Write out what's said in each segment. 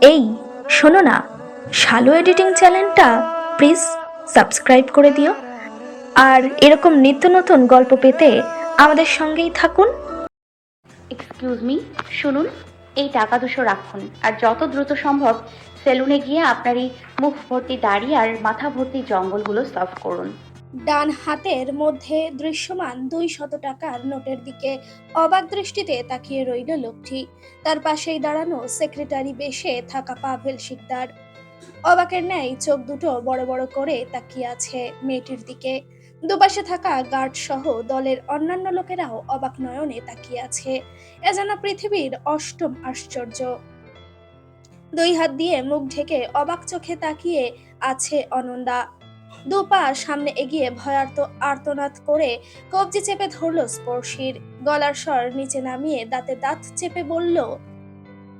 এই শোনো না, শালু এডিটিং চ্যানেলটা প্লিজ সাবস্ক্রাইব করে দিও। আর এরকম নিত্য নতুন গল্প পেতে আমাদের সঙ্গেই থাকুন। এক্সকিউজ মি, শুনুন। এই টাকা 200 রাখুন, আর যত দ্রুত সম্ভব সেলুনে গিয়ে আপনার এই মুখ ভর্তি দাড়ি আর মাথা ভর্তি জঙ্গলগুলো সলভ করুন। ডান হাতের মধ্যে দৃশ্যমান 200 টাকার নোটের দিকে অবাক দৃষ্টিতে তাকিয়ে রইল লোকটি। তার পাশেই দাঁড়ানো সেক্রেটারি বেশে থাকা পাভেল শিকদার অবাকের ন্যায় চোখ দুটো বড় বড় করে তাকিয়ে আছে মেয়েটির দিকে। দুপাশে থাকা গার্ড সহ দলের অন্যান্য লোকেরাও অবাক নয়নে তাকিয়ে আছে। এ যেন পৃথিবীর অষ্টম আশ্চর্য। দুই হাত দিয়ে মুখ ঢেকে অবাক চোখে তাকিয়ে আছে অনন্দা। দুপা সামনে এগিয়ে ভয়ার্ত আর্তনাদ করে কবজি চেপে ধরলো স্পর্শীর। গলার স্বর নিচে নামিয়ে দাঁতে দাঁত চেপে বলল,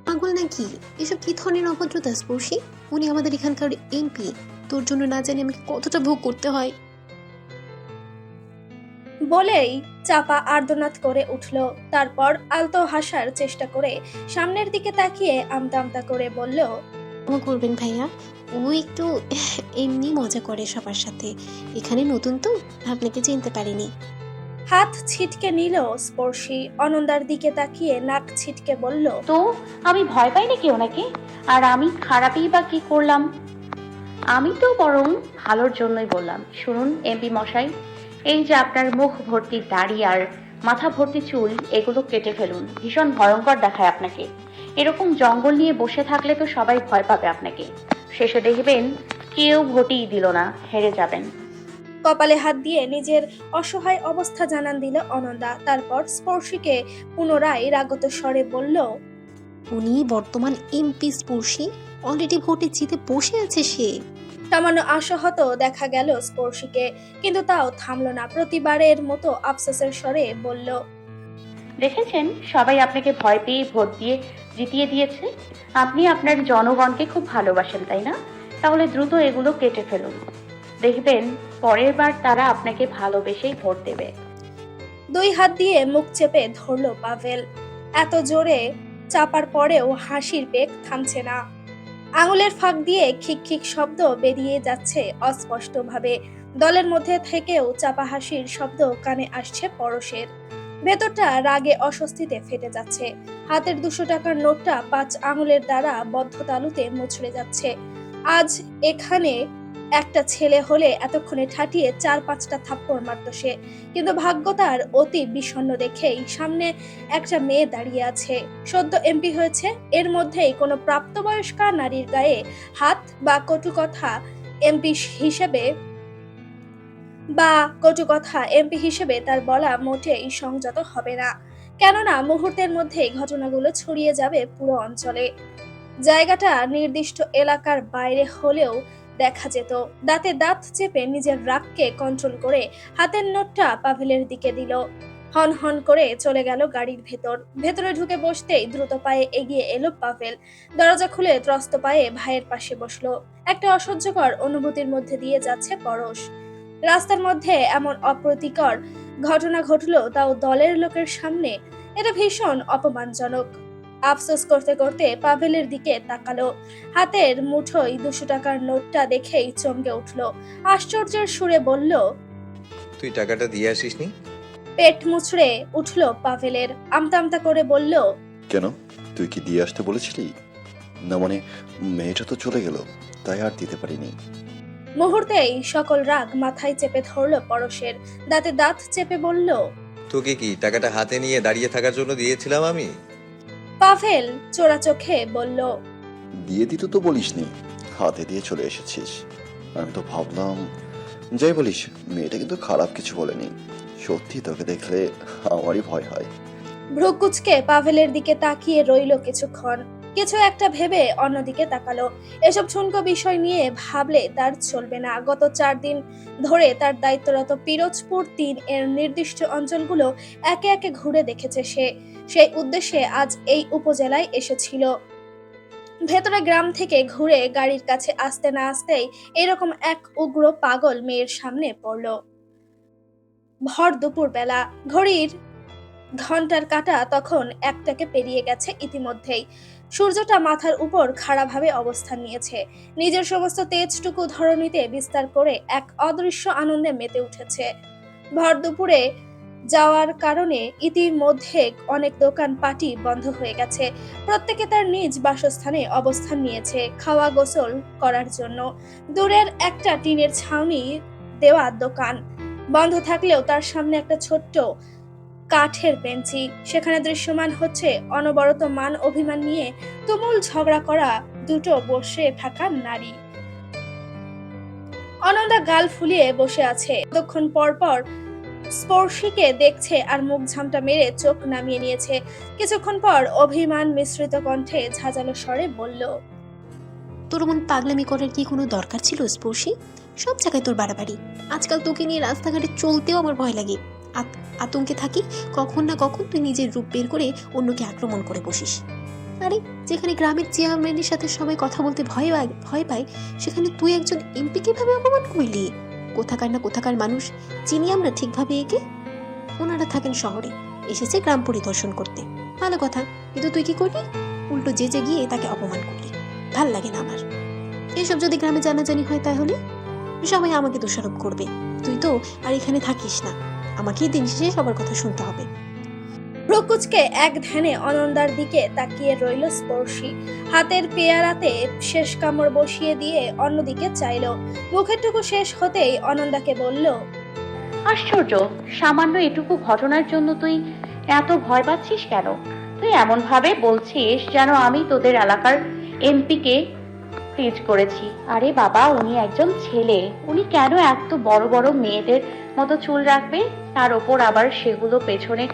পাগল নাকি? এসব কি ধরনের অভদ্রতা স্পর্শী? উনি আমাদের এখানকার এমপি। তোর জন্য না জানি আমি কতটা ভোগ করতে হয়। বলেই চাপা আর্তনাদ করে উঠল। তারপর আলতো হাসার চেষ্টা করে সামনের দিকে তাকিয়ে আমতা আমতা করে বলল, ক্ষমা করবেন ভাইয়া, ও একটু এমনি মজা করে সবার সাথে। এখানে নতুন তো, আপনাকে চিনতে পারিনি। হাত ছিটকে নিল স্পর্শী। অনন্দার দিকে তাকিয়ে নাক ছিটকে বলল, তো আমি ভয় পাই নাকি ওনাকে? আর আমি খারাপই বা কি করলাম? আমি তো বরং ভালোর জন্যই বললাম। শুনুন এমপি মশাই, এই যে আপনার মুখ ভর্তি দাড়ি আর মাথা ভর্তি চুল, এগুলো কেটে ফেলুন। ভীষণ ভয়ঙ্কর দেখায় আপনাকে। এরকম জঙ্গল নিয়ে বসে থাকলে তো সবাই ভয় পাবে আপনাকে। শেষে দেখবেন কেউ ভোটই দিল না, হেরে যাবেন। কপালে হাত দিয়ে নিজের অসহায় অবস্থা জানান দিল অনন্দা। তারপর স্পর্শীকে পুনরায় রাগত স্বরে বলল, উনি বর্তমান এমপি স্পর্শী, অলরেডি ভোটে জিতে বসে আছে সে। সামান্য আশাহত দেখা গেল স্পর্শীকে, কিন্তু তাও থামল না। প্রতিবারের মতো আফসোসের স্বরে বলল, দেখেছেন, সবাই আপনাকে ভয় পেয়ে ভোট দিয়ে জিতিয়ে দিয়েছে। আপনি আপনার জনগণকে খুব ভালোবাসেন, তাই না? তাহলে দ্রুত এগুলো কেটে ফেলুন। দেখবেন পরের বার তারা আপনাকে ভালোবেসেই ভোট দেবে। দুই হাত দিয়ে মুখ চেপে ধরল পাভেল। এত জোরে চাপার পরেও হাসির বেগ থামছে না। আঙুলের ফাঁক দিয়ে খিক খিক শব্দ বেরিয়ে যাচ্ছে অস্পষ্টভাবে। দলের মধ্যে থেকেও চাপা হাসির শব্দ কানে আসছে পরশের। ভেতরটা রাগে অস্বস্তিতে ফেটে যাচ্ছে। হাতের 200 টাকার নোটটা 5 আঙুলের দ্বারা বদ্ধ তালুতে মুচড়ে যাচ্ছে। আজ এখানে একটা ছেলে হলে এতক্ষণে ঠাটিয়ে 4-5টা থাপ্পড় মারত সে। কিন্তু ভাগ্য তার অতি বিষণ্ণ দেখেই সামনে একটা মেয়ে দাঁড়িয়ে আছে, সদ্য এমপি হয়েছে। এর মধ্যেই কোনো প্রাপ্তবয়স্কা নারীর গায়ে হাত বা এমপি হিসেবে এমপি হিসেবে তার বলা মোটেই সংযত হবে না। কেননা মুহূর্তের মধ্যেই ঘটনাগুলো ছড়িয়ে যাবে পুরো অঞ্চলে। জায়গাটা নির্দিষ্ট এলাকার বাইরে হলেও দেখা যেত। দাঁতে দাঁত চেপে নিজের রাগকে কন্ট্রোল করে হাতের নোটটা পাভেলের দিকে দিল। হন হন করে চলে গেল গাড়ির ভেতরে ঢুকে বসতেই দ্রুত পায়ে এগিয়ে এলো পাভেল। দরজা খুলে ত্রস্ত পায়ে ভাইয়ের পাশে বসলো। একটা অসহ্যকর অনুভূতির মধ্যে দিয়ে যাচ্ছে পরশ। রাস্তার মধ্যে এমন অপ্রীতিকর ঘটনা ঘটলো, তাও দলের লোকের সামনে। এটা ভীষণ অপমানজনক। আফসোস করতে করতে পাভেলের দিকে তাকালো। হাতের মুঠোয় 200 টাকার নোটটা দেখেই চমকে উঠল। আশ্চর্যের সুরে বলল, তুই টাকাটা দিয়ে আসিসনি? পেট মুচড়ে উঠল পাভেলের। আমতা আমতা করে বলল, কেন, তুই কি দিয়ে আসতে বলেছিলি? না মানে, মেয়েটা তো চলে গেল, তাই আর দিতে পারিনি। মুহূর্তেই সকল রাগ মাথায় চেপে ধরল পরশের। দাঁতে দাঁত চেপে বলল, তোকে কি টাকাটা হাতে নিয়ে দাঁড়িয়ে থাকার জন্য দিয়েছিলাম আমি? পাভেল চোরা চোখে বলল, দিয়ে দিতে তো বলিসনি, হাতে দিয়ে চলে এসেছিস। আমি তো ভাবলাম, যাই বলিস, মেয়েটা কিন্তু খারাপ কিছু বলেনি। সত্যি তোকে দেখলে আমারই ভয় হয়। ভ্রুকুচকে পাভেলের দিকে তাকিয়ে রইল কিছুক্ষণ। কিছু একটা ভেবে অন্যদিকে তাকালো। এসব ঠুনকো বিষয় নিয়ে ভাবলে তার চলবে না। গত 4 দিন ধরে তার দায়িত্বরত পিরোজপুর 3 এর নির্দিষ্ট অঞ্চলগুলো একে একে ঘুরে দেখেছে সে। সেই উদ্দেশ্যে আজ এই উপজেলায় এসেছিল। ভেতরে গ্রাম থেকে ঘুরে গাড়ির কাছে আসতে না আসতেই এরকম এক উগ্র পাগল মেয়ের সামনে পড়ল। ভর দুপুর বেলা। ঘড়ির ঘন্টার কাঁটা তখন একটাকে পেরিয়ে গেছে ইতিমধ্যেই। সূর্যটা মাথার উপর খাড়াভাবে অবস্থান নিয়েছে, নিজের সমস্ত তেজটুকু ধরণীতে বিস্তার করে এক অদৃশ্য আনন্দে মেতে উঠেছে। ভর দুপুরে যাওয়ার কারণে ইতিমধ্যে অনেক দোকান পাটি বন্ধ হয়ে গেছে। প্রত্যেকে তার নিজ বাসস্থানে অবস্থান নিয়েছে খাওয়া গোসল করার জন্য। দূরের একটা টিনের ছাউনি দেওয়া দোকান বন্ধ থাকলেও তার সামনে একটা ছোট্ট কাঠের বেঞ্চি, সেখানে দৃশ্যমান হচ্ছে অনবরত মান অভিমান নিয়ে তুমুল ঝগড়া করা দুটো বসে থাকা নারী। অনন্দা গাল ফুলিয়ে বসে আছে, ততক্ষণ পর পর স্পর্শীকে দেখছে আর মুখ ঝামটা মেরে চোখ নামিয়ে নিয়েছে। কিছুক্ষণ পর অভিমান মিশ্রিত কণ্ঠে ঝাঁঝালো স্বরে বলল, তোর মন পাগলামি করার কি কোনো দরকার ছিল স্পর্শী? সব জায়গায় তোর বাড়াবাড়ি। আজকাল তোকে নিয়ে রাস্তাঘাটে চলতেও আমার ভয় লাগে। আতঙ্কে থাকি কখন না কখন তুই নিজের রূপ বের করে অন্যকে আক্রমণ করে বসিস। আরে যেখানে গ্রামের চেয়ারম্যানের সাথে সবাই কথা বলতে ভয় পায়, সেখানে তুই একজন এমপি কিভাবে অপমান করলি? কোথাকার না কোথাকার মানুষ, চিনি আমরা ঠিকভাবে একে। ওনারা থাকেন শহরে, এসেছে গ্রাম পরিদর্শন করতে, ভালো কথা। কিন্তু তুই কি করলি? উল্টো যে গিয়ে তাকে অপমান করলি। ভাল লাগে না আমার। এসব যদি গ্রামে জানাজানি হয় তাহলে সবাই আমাকে দোষারোপ করবে। তুই তো আর এখানে থাকিস না, আমাকে দিন শেষে সবার কথা শুনতে হবে। ভ্রুকুচকে এক ধ্যানে অনন্দার দিকে তাকিয়ে রইল স্পর্শী। হাতের পেয়ারাতে শেষ কামড় বসিয়ে দিয়ে অন্যদিকে চাইল। মুখেরটুকু শেষ হতেই অনন্দাকে বলল, আশ্চর্য, সামান্য এটুকু ঘটনার জন্য তুই এত ভয় পাচ্ছিস কেন? তুই এমন ভাবে বলছিস যেন আমি তোদের এলাকার এমপিকে ফ্রিজ করেছি। আরে বাবা, উনি একজন ছেলে, উনি কেন এত বড় বড় মেয়েদের মতো চুল রাখবে? তার ওপর আবার সেগুলো পেছনে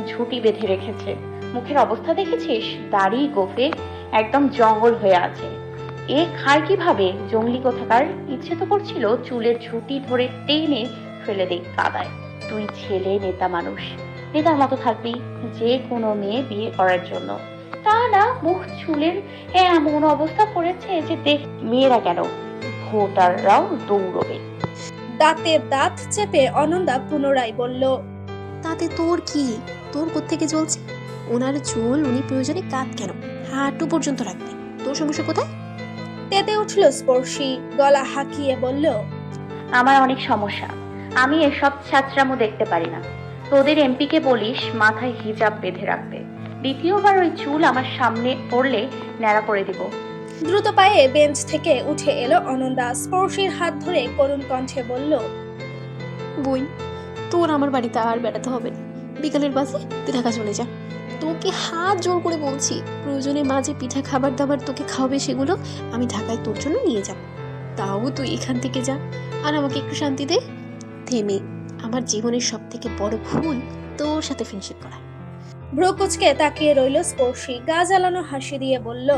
ঝুঁটি বেঁধে রেখেছে। মুখের অবস্থা দেখেছিস? দাড়ি গোফে একদম জঙ্গল হয়ে আছে। এ খায় কিভাবে? জঙ্গলি কোথাকার। ইচ্ছে তো করছিল চুলের ঝুঁটি ধরে টেনে ফেলে দেই কাদায়। তুই ছেলে, নেতা মানুষ, নেতার মতো থাকবি যে কোনো মেয়ে বিয়ে করার জন্য। তা না, মুখ চুলের এমন অবস্থা করেছে যে দেখ মেয়েরা কেন, ভোটাররাও দৌড়বে। দাঁতে দাঁত চেপে অনন্দা পুনরায় বলল, তাতে তোর কি? তোর কোত্থেকে জ্বলছে? ওনার চুল উনি প্রয়োজনে কাট কেন, হাঁটু পর্যন্ত রাখবে। তোর সমস্যা কোথায়? তেতে উঠল স্পর্শী, গলা হাঁকিয়ে বলল, আমার অনেক সমস্যা, আমি এসব ছাত্রামো দেখতে পারি না। তোদের এমপিকে বলিস মাথায় হিজাব বেঁধে রাখতে। দ্বিতীয়বার ওই চুল আমার সামনে পড়লে ন্যাড়া করে দিব। দ্রুত পায়ে বেঞ্চ থেকে উঠে এলো অনন্দা। স্পর্শীর হাত ধরে করুণ কণ্ঠে বলল, বই, তোর আমার বাড়িতে আর বেড়াতে হবে না। বিকালের বাসে তুই ঢাকা চলে যা। তোকে হাত জোর করে বলছি, প্রয়োজনে মাঝে পিঠা খাবার দাবার তোকে খাওয়াবে, সেগুলো আমি ঢাকায় তোর জন্য নিয়ে যাব। তাও তুই এখান থেকে যা, আর আমাকে একটু শান্তি দে। থেমে আমার জীবনের সব থেকে বড় ভুল তোর সাথে ফ্রেন্ডশিপ করা। ভ্রুকুচকে তাকিয়ে রইল স্পর্শী, গা জ্বালানো হাসি দিয়ে বলল,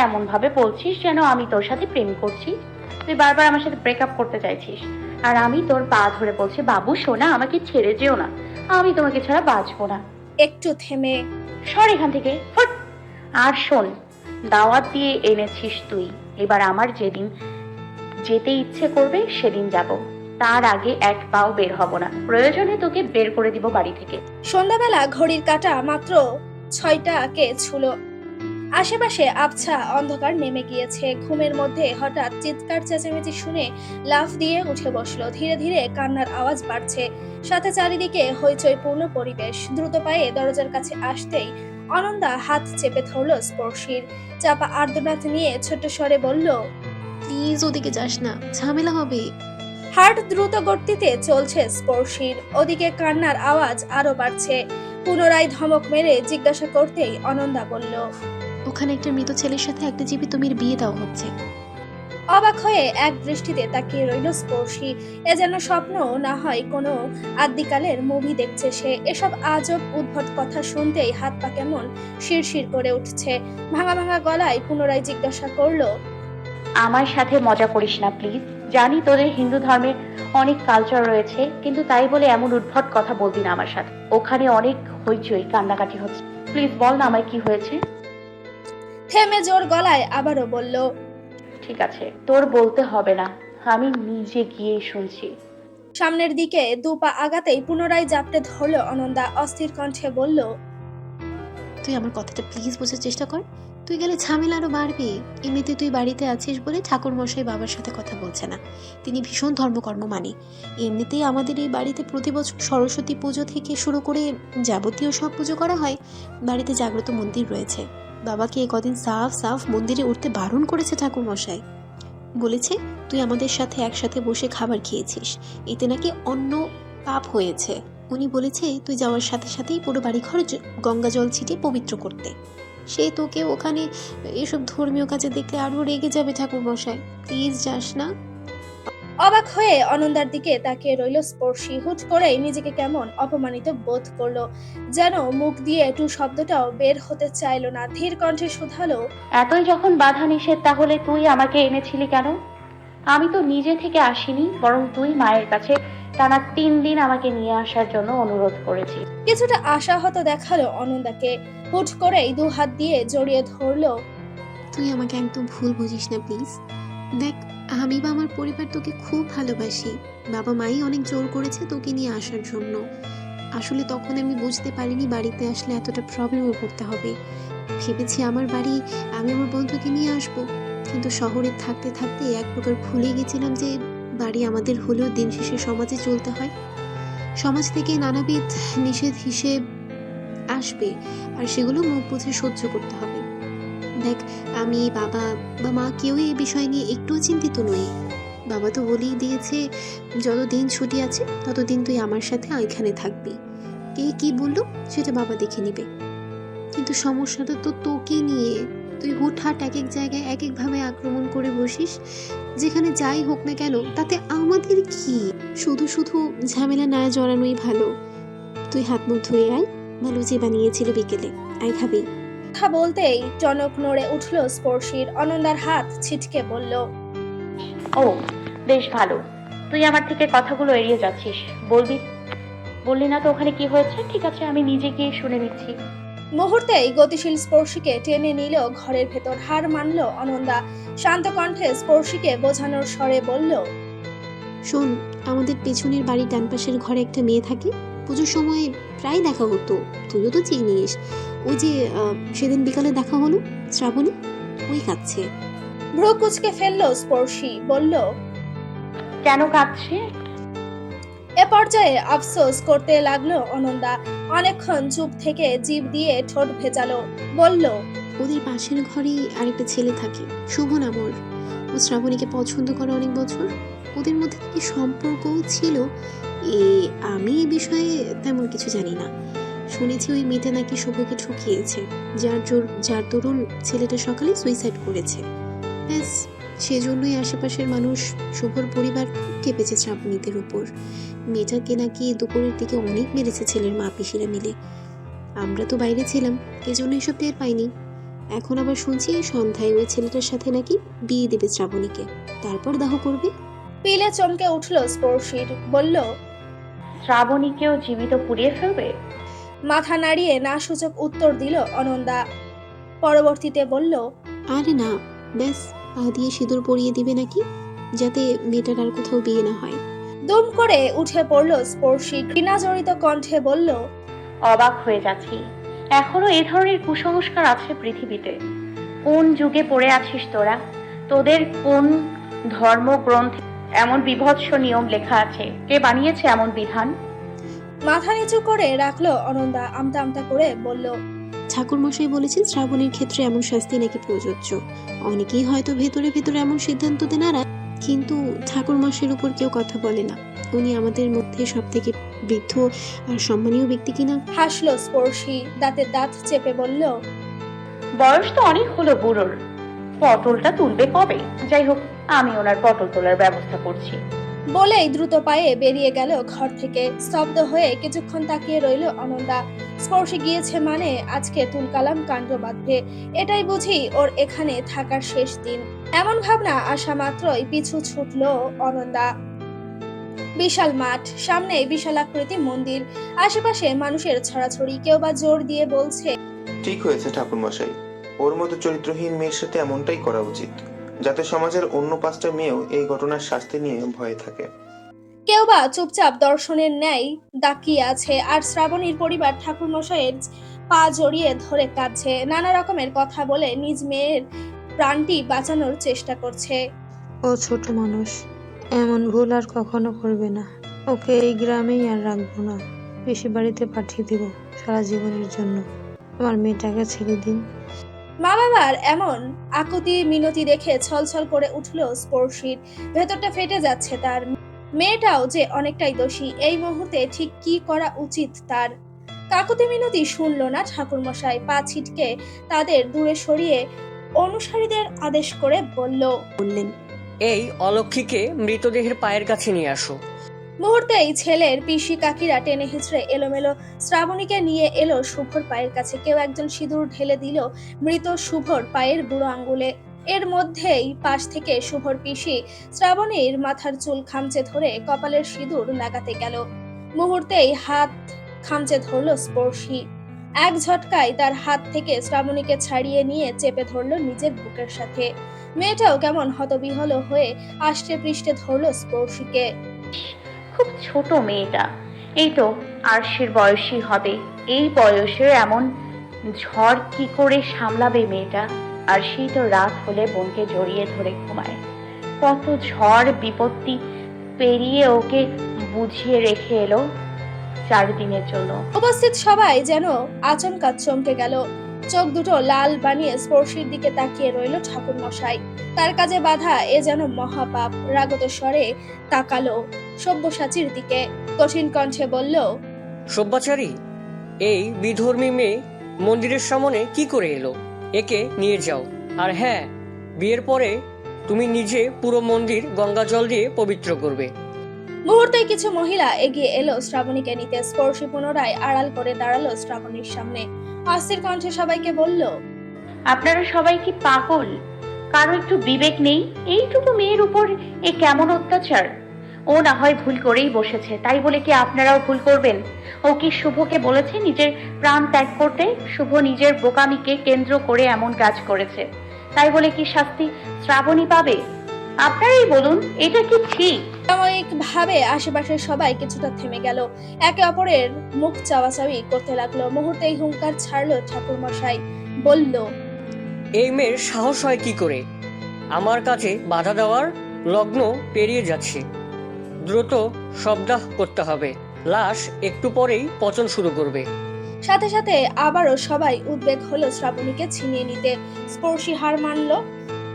এমন ভাবে বলছিস যেন আমি তোর সাথে প্রেম করছি। তুই বারবার আমার সাথে ব্রেকআপ করতে চাইছিস, আর আমি তোর পা ধরে বলছি, বাবু সোনা, আমাকে ছেড়ে যেও না, আমি তোমাকে ছাড়া বাঁচবো না। একটু থেমে, সর এখান থেকে, ফট। আর শোন, দাওয়াত দিয়ে এনেছিস তুই, এবার আমার যেদিন যেতে ইচ্ছে করবে সেদিন যাব। তার আগে এক পাও বের হব না। প্রয়োজনে তোকে বের করে দিব বাড়ি থেকে। সন্ধ্যাবেলা ঘড়ির কাঁটা মাত্র 6টাকে ছুলো। আশেপাশে আবছা অন্ধকার নেমে গিয়েছে। ঘুমের মধ্যে হঠাৎ চিৎকার চেঁচামেচি শুনে লাফ দিয়ে উঠে বসলো। ধীরে ধীরে কান্নার আওয়াজ বাড়ছে, সাথে চারিদিকে হইচইপূর্ণ পরিবেশ। দ্রুত পায়ে দরজার কাছে আসতেই অনন্দা হাত চেপে ধরল স্পর্শীর। চাপা আর্তনাদ নিয়ে ছোট্ট স্বরে বলল, প্লিজ ওদিকে যাস না, ঝামেলা হবে। হার্ট দ্রুত গতিতে চলছে স্পর্শীর, ওদিকে কান্নার আওয়াজ আরো বাড়ছে। পুনরায় ধমক মেরে জিজ্ঞাসা করতেই অনন্দা বলল, ওখানে একটা মৃত ছেলের সাথে একটা জীবিত মেয়ের বিয়ে দেওয়া হচ্ছে। অবাক হয়ে এক দৃষ্টিতে তাকিয়ে রইল স্পর্শী। এ যেন স্বপ্ন, না হয় কোনো আদিকালের মুভি দেখছে সে। এসব আজব উদ্ভট কথা শুনতেই হাত পা কেমন শিরশির করে উঠছে। ভাঙা ভাঙা গলায় পুনরায় জিজ্ঞাসা করলো, আমার সাথে মজা করিস না প্লিজ। জানি তোদের হিন্দু ধর্মের অনেক কালচার রয়েছে, কিন্তু তাই বলে এমন উদ্ভট কথা বলবি না আমার সাথে। ওখানে অনেক হইচই, কান্নাকাটি হচ্ছে। প্লিজ বল না আমায় কি হয়েছে। থেমে জোর গলায় আবারও বলল, ঠিক আছে, তোর বলতে হবে না, আমি নিজে গিয়ে শুনছি। সামনের দিকে দু পা আগাতেই পুনরায় জাপটে ধরল অনন্দা। অস্থির কণ্ঠে বলল, তুই আমার কথাটা প্লিজ বোঝার চেষ্টা কর। তুই গেলে ঝামেলা আরও বাড়বে। এমনিতে তুই বাড়িতে আছিস বলে ঠাকুরমশাই বাবার সাথে কথা বলছে না। তিনি ভীষণ ধর্মকর্ম মানে। এমনিতেই আমাদের এই বাড়িতে প্রতি বছর সরস্বতী পুজো থেকে শুরু করে যাবতীয় সব পুজো করা হয়। বাড়িতে জাগ্রত মন্দির রয়েছে। বাবাকে কদিন সাফ সাফ মন্দিরে উঠতে বারণ করেছে ঠাকুরমশাই। বলেছে তুই আমাদের সাথে একসাথে বসে খাবার খেয়েছিস, এতে নাকি অন্য পাপ হয়েছে। উনি বলেছে তুই যাওয়ার সাথে সাথেই পুরো বাড়িঘর গঙ্গা জল ছিটিয়ে পবিত্র করতে। সে তোকে ওখানে এসব ধর্মীয় কাজে দেখলে আরও রেগে যাবে ঠাকুরমশাই। প্লিজ যাস না। অবাক হয়ে অনন্দার দিকে তাকিয়ে রইল স্পর্শী। হুট করেই নিজেকে কেমন অপমানিত বোধ করলো, যেন মুখ দিয়ে একটু শব্দটাও বের হতে চাইলো না। ধীর কণ্ঠে শুধালো, এতই যখন বাধা নিষেধ, তাহলে তুই আমাকে এনেছিলি কেন? আমি তো নিজে থেকে আসিনি, বরং তুই মায়ের কাছে টানা 3 দিন আমাকে নিয়ে আসার জন্য অনুরোধ করেছিস। কিছুটা আশাহত দেখালো অনন্দাকে। হুট করেই 2 হাত দিয়ে জড়িয়ে ধরলো। তুই আমাকে একদম ভুল বুঝিস না প্লিজ। দেখ, আমি বা আমার পরিবার তোকে খুব ভালোবাসি। বাবা মাই অনেক জোর করেছে তোকে নিয়ে আসার জন্য। আসলে তখন আমি বুঝতে পারিনি বাড়িতে আসলে এতটা প্রবলেমে পড়তে হবে। ভেবেছি আমার বাড়ি, আমি আমার বন্ধুকে নিয়ে আসবো। কিন্তু শহরে থাকতে থাকতে এক প্রকার ভুলে গেছিলাম যে বাড়ি আমাদের হলেও দিন শেষে সমাজে চলতে হয়। সমাজ থেকে নানাবিধ নিষেধ হিসেব আসবে, আর সেগুলো মুখ বুঝে সহ্য করতে হবে। দেখ, আমি বাবা বা মা কেউই এই বিষয় নিয়ে একটুও চিন্তিত নই। বাবা তো বলেই দিয়েছে যতদিন ছুটি আছে ততদিন তুই আমার সাথে এখানে থাকবি। কে কি বললো সেটা বাবা দেখে নিবে। কিন্তু সমস্যাটা তো তোকে নিয়ে। তুই হুটহাট এক এক জায়গায় এক একভাবে আক্রমণ করে বসিস। যেখানে যাই হোক না কেন তাতে আমাদের কি? শুধু শুধু ঝামেলা না জড়ানোই ভালো। তুই হাত মুখ ধুয়ে আয়, ভালো যে বানিয়েছিল বিকেলে, আয় খাবি। কথা বলতেই টনক নড়ে উঠল স্পর্শীর। অনন্দার হাত ছিটকে বলল, ও বেশ ভালো, তুই আমার থেকে কথাগুলো এড়িয়ে যাচ্ছিস। বললি না তো ওখানে কি হয়েছে? ঠিক আছে, আমি নিজে গিয়ে শুনে নিচ্ছি। মুহূর্তেই গতিশীল স্পর্শীকে টেনে নিল ঘরের ভেতর। হার মানল অনন্দা। শান্ত কণ্ঠে স্পর্শীকে বোঝানোর স্বরে বলল, শোন, আমাদের পেছনের বাড়ির ডান পাশের ঘরে একটা মেয়ে থাকে। পুজোর সময় প্রায় দেখা হতো, তুইও তো চিনিস। ওই যে সেদিন বিকালে দেখা হলো, শ্রাবণী, ওই কাঁদছে। ভ্রু কুচকে ফেলল স্পর্শী। বলল, কেন কাঁদছে? এ পর্যায়ে আফসোস করতে লাগলো অনন্দা। অনেকক্ষণ চুপ থেকে জিভ দিয়ে ঠোঁট ভেজালো। বলল, ওদের পাশের ঘরেই আরেকটা ছেলে থাকে, শুভ নাম ওর। ও শ্রাবণীকে পছন্দ করে অনেক বছর। ওদের মধ্যে কি সম্পর্কও ছিল, আমি এ বিষয়ে তেমন কিছু জানি না। শুনেছি ওই মেয়েটা নাকি শুভকে ঠকিয়েছে, যার দরুন ছেলেটা সকালে সুইসাইড করেছে। ব্যাস, সেজন্যই আশেপাশের মানুষ, শুভর পরিবার খুব কেঁপেছে শ্রাবণীদের উপর। মেয়েটাকে নাকি দুপুরের দিকে অনেক মেরেছে ছেলের মা পিসিরা মিলে। আমরা তো বাইরে ছিলাম, এজন্য এসব টের পাইনি। এখন আবার শুনছি সন্ধ্যায় ওই ছেলেটার সাথে নাকি বিয়ে দেবে শ্রাবণীকে, তারপর দাহ করবে। পিলে চমকে উঠল স্পর্শীর। বলল, শ্রাবণীকেও জীবিত পুড়িয়ে ফেলবে? মাথা নাড়িয়ে না সূচক উত্তর দিল অনন্দা। পরবর্তীতে বলল, আরে না, ব্যাস পা দিয়ে সিঁদুর পরিয়ে দিবে নাকি, যাতে মেয়েটার আর কোথাও বিয়ে না হয়। দুম করে উঠে পড়ল স্পর্শী। ঘৃণাজড়িত কণ্ঠে বলল, অবাক হয়ে যাচ্ছি, এখনো এ ধরনের কুসংস্কার আছে পৃথিবীতে। কোন যুগে পড়ে আছিস তোরা? তোদের কোন ধর্মগ্রন্থে এমন বিভৎস নিয়ম লেখা আছে? কে বানিয়েছে এমন বিধান? মাথা নিচু করে রাখলো অনন্দা। আমতা আমতা করে বলল, ঠাকুরমশাই বলেছেন শ্রাবণীর ক্ষেত্রে এমন শাস্তি নাকি প্রযোজ্য। অনেকেই হয়তো ভেতরে ভেতরে এমন সিদ্ধান্ততে নারাজ, কিন্তু ঠাকুরমশাইয়ের উপর কেউ কথা বলে না। উনি আমাদের মধ্যে সব থেকে বৃদ্ধ আর সম্মানীয় ব্যক্তি কিনা। হাসলো স্পর্শী। দাঁতে দাঁত চেপে বলল, বয়স তো অনেক হলো বুড়োর, পটলটা তুলবে কবে? যাই হোক, আমি ওনার পটল তোলার ব্যবস্থা করছি। বলেই দ্রুত পায়ে বেরিয়ে গেল ঘর থেকে। স্তব্ধ হয়ে কিছুক্ষণ তাকিয়ে রইল অনন্দা। স্পর্শী গিয়েছে মানে আজকে তুলকালাম কাণ্ড বাঁধবে। এটাই বুঝি ওর এখানে থাকার শেষ দিন। এমন ভাবনা আসা মাত্রই পিছু ছুটল অনন্দা। বিশাল মাঠ, সামনে বিশালাকৃতি মন্দির, আশেপাশে মানুষের ছড়াছড়ি। কেউ বা জোর দিয়ে বলছে, ঠিক হয়েছে ঠাকুরমশাই, ওর মতো চরিত্রহীন মেয়ের সাথে এমনটাই করা উচিত, যাতে সমাজের অন্য 5টা মেয়েও এই ঘটনার শাস্তি নিয়ে ভয়ে থাকে। কেউ বা চুপচাপ দর্শনের ন্যায় তাকিয়ে আছে। আর শ্রাবণীর পরিবার ঠাকুরমশাইয়ের পা জড়িয়ে ধরে কাঁদছে, নানা রকমের কথা বলে নিজ মেয়ের প্রাণটি বাঁচানোর চেষ্টা করছে। ও ছোট মানুষ, এমন ভুল আর কখনো করবে না। ওকে এই গ্রামেই আর রাখবো না, পিসি বাড়িতে পাঠিয়ে দিব সারা জীবনের জন্য। আমার মেয়েটাকে ছেড়ে দিন। মা বাবার এমন আকুতি মিনতি দেখে ছলছল করে উঠল স্পর্শীর, ভেতরটা ফেটে যাচ্ছে তার। মেয়েটাও যে অনেকটাই দোষী, এই মুহূর্তে ঠিক কি করা উচিত তার। কাকুতি মিনতি শুনলো না ঠাকুরমশাই, পা ছিটকে তাদের দূরে সরিয়ে অনুসারীদের আদেশ করে বললেন, এই অলক্ষীকে মৃতদেহের পায়ের কাছে নিয়ে আসো। মুহূর্তেই ছেলের পিসি কাকিরা টেনে হিচড়ে এলোমেলো শ্রাবণীকে নিয়ে এলো শুভর পায়ের কাছে। কেউ একজন সিঁদুর ঢেলে দিল মৃত শুভর পায়ের বুড়ো আঙ্গুলে। এর মধ্যেই পাশ থেকে শুভর পিসি শ্রাবণীর মাথার চুল খামচে ধরে কপালের সিঁদুর লাগাতে গেল। মুহূর্তেই হাত খামচে ধরল স্পর্শী। এক ঝটকায় তার হাত থেকে শ্রাবণীকে ছাড়িয়ে নিয়ে চেপে ধরলো নিজের বুকের সাথে। মেয়েটাও কেমন হতবিহল হয়ে আষ্টে পৃষ্ঠে ধরলো স্পর্শীকে। খুব ছোট মেয়েটা, এই তো আরশির বয়সী হবে। এই বয়সে এমন ঝড় কি করে সামলাবে মেয়েটা? আরশি তো রাত হলে বোনকে জড়িয়ে ধরে ঘুমায়। কত ঝড় বিপত্তি পেরিয়ে ওকে বুঝিয়ে রেখে এলো 4 দিনের জন্য। উপস্থিত সবাই যেন আচমকা চমকে গেল। চোখ দুটো লাল বানিয়ে স্পর্শীর দিকে তাকিয়ে রইল ঠাকুর মশাই। তার কাজে বাধা এ যেন মহাপাপ। রাগত স্বরে তাকালো সব্যসাচীর দিকে, কঠিন কণ্ঠে বলল, সব্যসাচী, এই বিধর্মী মেয়ে মন্দিরের সামনে কি করে এলো? একে নিয়ে যাও। আর হ্যাঁ, বিয়ের পরে তুমি নিজে পুরো মন্দির গঙ্গা জল দিয়ে পবিত্র করবে। মুহূর্তে কিছু মহিলা এগিয়ে এলো শ্রাবণীকে নিতে। স্পর্শী পুনরায় আড়াল করে দাঁড়ালো শ্রাবণীর সামনে। অস্থির কণ্ঠে সবাইকে বলল, আপনারা সবাই কি পাগল? কারো একটু বিবেক নেই? এইটুকু মেয়ের উপর এ কেমন অত্যাচার! ও না হয় ভুল করেই বসেছে, তাই বলে কি আপনারাও ভুল করবেন? ও কি শুভকে বলেছে নিজের প্রাণ ত্যাগ করতে? শুভ নিজের বোকামিকে কেন্দ্র করে এমন কাজ করেছে, তাই বলে কি শাস্তি শ্রাবণী পাবে? আপনারাই বলুন, এটা কি ঠিক? সাময়িক ভাবে আশেপাশের সবাই কিছুটা থেমে গেল, একে অপরের মুখ চাওয়াচাওয়ি করতে লাগলো। মুহূর্তেই হুঙ্কার ছাড়লো ঠাকুর মশাই, বলল, এই মেয়ের সাহস হয় কি করে আমার কাছে বাধা দেওয়ার? লগ্ন পেরিয়ে যাচ্ছে, দ্রুত শবদাহ করতে হবে। লাশ একটু পরেই পচন শুরু করবে। সাথে সাথে আবারও সবাই উদ্বেগ হলো শ্রাবণীকে ছিনিয়ে নিতে। স্পর্শী হার মানল,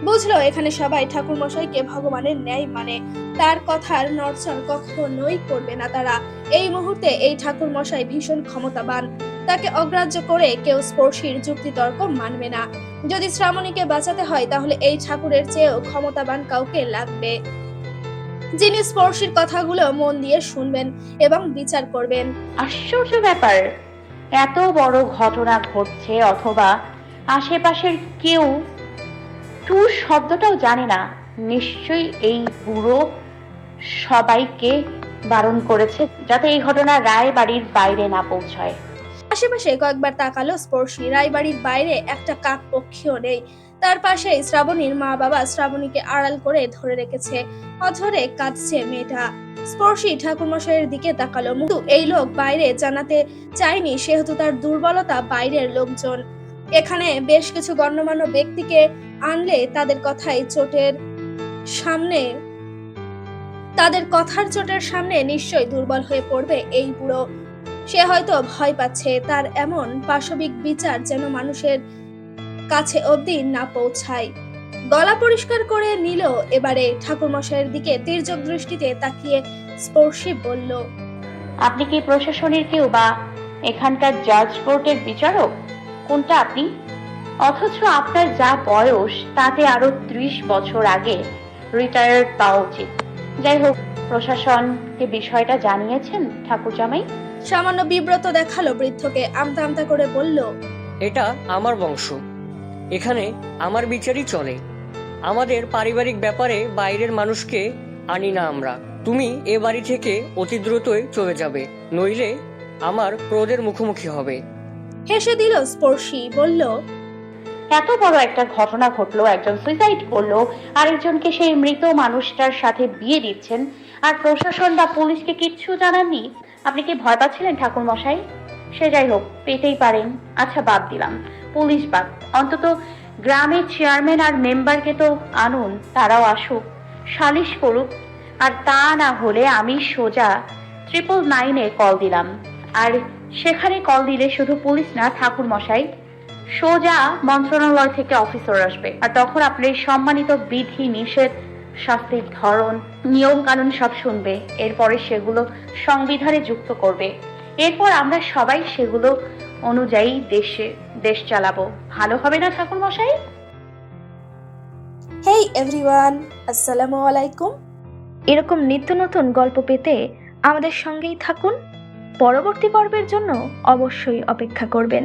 বুঝলো এখানে সবাই ঠাকুর মশাইকে ভগবানের ন্যায় মানে, তার কথার নড়চড় কখনোই করবে না তারা। এই মুহূর্তে এই ঠাকুর মশাই ভীষণ ক্ষমতাবান, তাকে অগ্রাহ্য করে কেউ স্পর্শীর যুক্তিতর্ক মানবে না। যদি শ্রাবণীকে বাঁচাতে হয় তাহলে এই ঠাকুরের চেয়েও ক্ষমতাবান কাউকে লাগবে, যিনি স্পর্শীর কথাগুলো মন দিয়ে শুনবেন এবং বিচার করবেন। আশ্চর্য ব্যাপার, এত বড় ঘটনা ঘটছে অথবা আশেপাশের কেউ টুর শব্দটাও জানে না। নিশ্চয়ই এই বুড়ো সবাইকে বারণ করেছে যাতে এই ঘটনা রায়বাড়ির বাইরে না পৌঁছায়। আশেপাশে কয়েকবার তাকালো স্পর্শী। রায়বাড়ির বাইরে একটা কাক পক্ষীও নেই। তার পাশেই শ্রাবণীর মা বাবা শ্রাবণীকে আড়াল করে ধরে রেখেছে। অঝরে কাঁদছে মেয়েটা। স্পর্শী ঠাকুরমশাইয়ের দিকে তাকালো। কিন্তু এই লোক বাইরে জানাতে চায়নি, সেহেতু তার দুর্বলতা বাইরের লোকজন। এখানে বেশ কিছু গণ্যমান্য ব্যক্তিকে আনলে তাদের কথার চোটের সামনে নিশ্চয়ই দুর্বল হয়ে পড়বে এই বুড়ো। সে হয়তো ভয় পাচ্ছে তার এমন পাশবিক বিচার যেন মানুষের কাছে অবধি না পৌঁছায়। গলা পরিষ্কার করে নিল এবারে ঠাকুরমশাইয়ের দিকে তির্যক দৃষ্টিতে তাকিয়ে স্পর্শী বলল, আপনি কি প্রশাসনের কেউ বা এখানকার জাজ কোর্টের বিচারক? কোনটা আপনি? অথচ আপনার যা বয়স তাতে আরো 30 বছর আগে রিটায়ার্ড পাওয়া উচিত। যাই হোক, প্রশাসনকে বিষয়টা জানিয়েছেন ঠাকুর জামাই? সামান্য বিব্রত দেখালো বৃদ্ধকে, আমতা আমতা করে বলল, এটা আমার বংশ, এখানে আমার বিচারই চলে। আমাদের পারিবারিক ব্যাপারে বাইরের মানুষকে আনি না আমরা। তুমি এ বাড়ি থেকে অতি দ্রুতই চলে যাবে, নইলে আমার ক্রোধের মুখোমুখি হবে। হেসে দিল স্পর্শী, বলল, এত বড় একটা ঘটনা ঘটলো, একজন সুইসাইড করলো, আরেকজনকে সেই মৃত মানুষটার সাথে বিয়ে দিচ্ছেন, আর প্রশাসন বা পুলিশকে কিচ্ছু জানাননি। আপনি কি ভয় পাচ্ছিলেন ঠাকুর মশাই? সে যাই হোক, পেতেই পারেন। আচ্ছা, বাদ দিলাম, পুলিশ বাদ, অন্তত গ্রামের চেয়ারম্যান আর মেম্বারকে তো আনুন, তারাও আসুক, সালিশ করুক। আর তা না হলে আমি সোজা 999-এ কল দিলাম। আর সেখানে কল দিলে শুধু পুলিশ না, ঠাকুর মশাই, সোজা মন্ত্রণালয় থেকে অফিসার আসবে। আর তখন আপনার সম্মানিত বিধি নিষেধ, শাস্তির ধরন, নিয়ম কানুন সব শুনবে। এরপরে সেগুলো সংবিধানে যুক্ত করবে। এরপর আমরা সবাই সেগুলো অনুযায়ী দেশ চালাবো। ভালো হবে না ঠাকুর মশাই? হেই এভরিওয়ান, আসসালামু আলাইকুম। এরকম নিত্য নতুন গল্প পেতে আমাদের সঙ্গেই থাকুন। পরবর্তী পর্বের জন্য অবশ্যই অপেক্ষা করবেন।